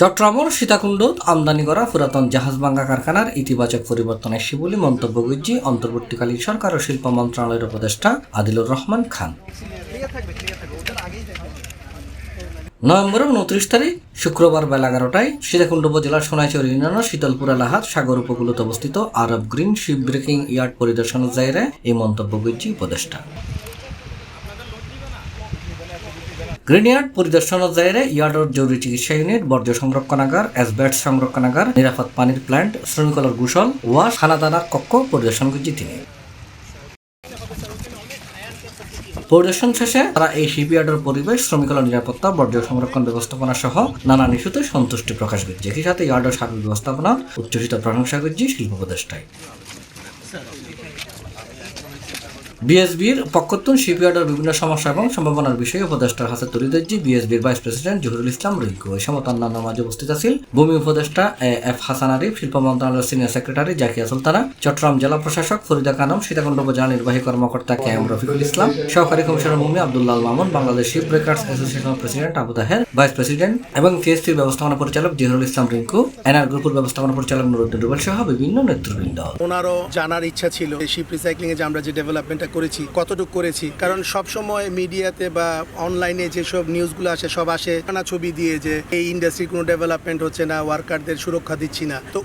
চট্টগ্রামের সীতাকুণ্ডত আমদানি করা পুরাতন জাহাজভাঙ্গা কারখানার ইতিবাচক পরিবর্তন আসছে বলে মন্তব্য করছে অন্তর্বর্তীকালীন সরকার ও শিল্প মন্ত্রণালয়ের উপদেষ্টা আদিলুর রহমান খান। নভেম্বরের 29 তারিখ শুক্রবার বেলা 11টায় সীতাকুণ্ড উপজেলার সোনাইচর ইউনিয়নের শীতলপুর এলাহাত সাগর উপকূলত অবস্থিত আরব গ্রিন শিপ ব্রেকিং ইয়ার্ড পরিদর্শনের জায়গায় এই মন্তব্য করছে উপদেষ্টা। গ্রিন ইয়ার্ড পরিদর্শনের জায়গায় ইয়ার্ডের জরুরি চিকিৎসা ইউনিট, বর্জ্য সংরক্ষণাগার, অ্যাসবেস্টস সংরক্ষণাগার, নিরাপদ পানির প্ল্যান্ট, শ্রমিকলের গোসল ওয়াশ, খানাদানার কক্ষ পরিদর্শন করছে তিনি। পরিদর্শন শেষে তারা এই শিপইয়ার্ডের পরিবেশ, শ্রমিকলের নিরাপত্তা, বর্জ্য সংরক্ষণ ব্যবস্থাপনা সহ নানান ইস্যুতে সন্তুষ্টি প্রকাশ করছে। একই সাথে ইয়ার্ডের সার্বিক ব্যবস্থাপনা উচ্ছ্বসিত প্রশংসা করছে শিল্প উপদেষ্টায়। বিএসবির পক্ষতুন শিপইয়ার্ডের বিভিন্ন সমস্যা এবং সম্ভাবনার বিষয়ে উপদেষ্টার হাতে তুলে ধরছে বিএসবির ভাইস প্রেসিডেন্ট জহুরুল ইসলাম রিঙ্কু। এই সময় অন্যান্য মাঝে উপস্থিত আছেন ভূমি উপদেষ্টা এফ হাসান আরিফ, শিল্প মন্ত্রণালয়ের সিনিয়র সেক্রেটারি জাকিয়া সুলতানা, চট্টগ্রাম জেলা প্রশাসক ফরিদা খানম, সীতাকুণ্ড উপজেলা নির্বাহী কর্মকর্তা কে এম রফিকুল ইসলাম, সহকারী কমিশনার ভূমি আব্দুল্লাহ মামুন, বাংলাদেশ শিপ ব্রেকার্স অ্যাসোসিয়েশনের president Abu Taher, vice president এবং পিএসপির ব্যবস্থাপনা পরিচালক জহুরুল ইসলাম রিঙ্কু, এনআর গ্রুপের ব্যবস্থাপনা পরিচালক নুরুদ্দিন রুবেল সহ বিভিন্ন নেতৃবৃন্দ। ওনারও জানার ইচ্ছা ছিল শিপ রিসাইক্লিং এ যে আমরা যে ডেভেলপমেন্টটা করেছি কতটুকু করেছি, কারণ সবসময় মিডিয়াতে বা অনলাইনে যেসব নিউজগুলো আসে সব আসে নানা ছবি দিয়ে যে এই ইন্ডাস্ট্রির কোনো ডেভেলপমেন্ট হচ্ছে না, ওয়ার্কারদের সুরক্ষা দিচ্ছি না। তো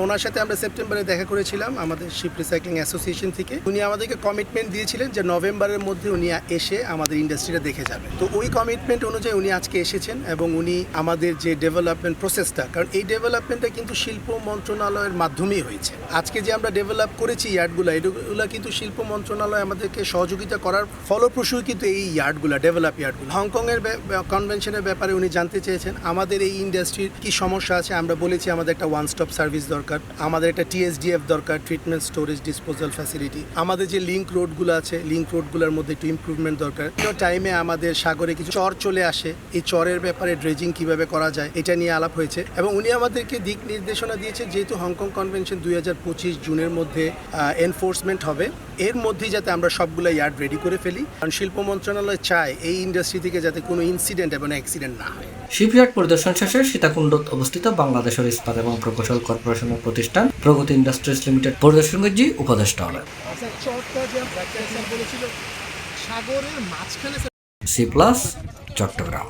ওনার সাথে আমরা সেপ্টেম্বরে দেখা করেছিলাম আমাদের শিপ রিসাইক্লিং অ্যাসোসিয়েশন থেকে। উনি আমাদেরকে কমিটমেন্ট দিয়েছিলেন যে নভেম্বরের মধ্যে উনি এসে আমাদের ইন্ডাস্ট্রিটা দেখে যাবেন। তো ওই কমিটমেন্ট অনুযায়ী উনি আজকে এসেছেন এবং উনি আমাদের যে ডেভেলপমেন্ট প্রসেসটা, কারণ এই ডেভেলপমেন্টটা কিন্তু শিল্প মন্ত্রণালয়ের মাধ্যমেই হয়েছে। আজকে যে আমরা ডেভেলপ করেছি ইয়ার্ডগুলো, এগুলো কিন্তু শিল্প মন্ত্রণালয় আমাদেরকে সহযোগিতা করার ফলপ্রসূ কিন্তু এই ইয়ার্ডগুলো, ডেভেলপ ইয়ার্ডগুলো। হংকংয়ের কনভেনশনের ব্যাপারে উনি জানতে চেয়েছেন আমাদের এই ইন্ডাস্ট্রির কি সমস্যা আছে। আমরা বলেছি আমাদের একটা ওয়ান স্টপ সার্ভিস দরকার, আমাদের একটা টিএসডিএফ দরকার, ট্রিটমেন্ট স্টোরেজ ডিসপোজাল ফ্যাসিলিটি। আমাদের যে লিঙ্ক রোডগুলো আছে, লিঙ্ক রোডগুলোর মধ্যে একটু ইমপ্রুভমেন্ট দরকার। টাইমে আমাদের সাগরে কিছু চর চলে আসে, এই চরের ব্যাপারে ড্রেজিং কিভাবে করা যায় এটা নিয়ে আলাপ হয়েছে এবং উনি আমাদেরকে দিক নির্দেশনা দিয়েছে যেহেতু হংকং কনভেনশন 2025 জুনের মধ্যে এনফোর্সমেন্ট হবে, এর মধ্যেই যাতে আমরা সবগুলো ইয়ার্ড রেডি করে ফেলি। কারণ শিল্প মন্ত্রণালয় চায় এই ইন্ডাস্ট্রি থেকে যাতে কোনো ইনসিডেন্ট এবং অ্যাক্সিডেন্ট না হয়। শিপইয়ার্ড পরিদর্শন শেষে সীতাকুণ্ডত অবস্থিত বাংলাদেশের ইস্পাত এবং প্রকৌশল কর্পোরেশনের প্রতিষ্ঠান প্রগতি ইন্ডাস্ট্রিজ লিমিটেড পরিদর্শন করছে উপদেষ্টা। C plus Chittagong.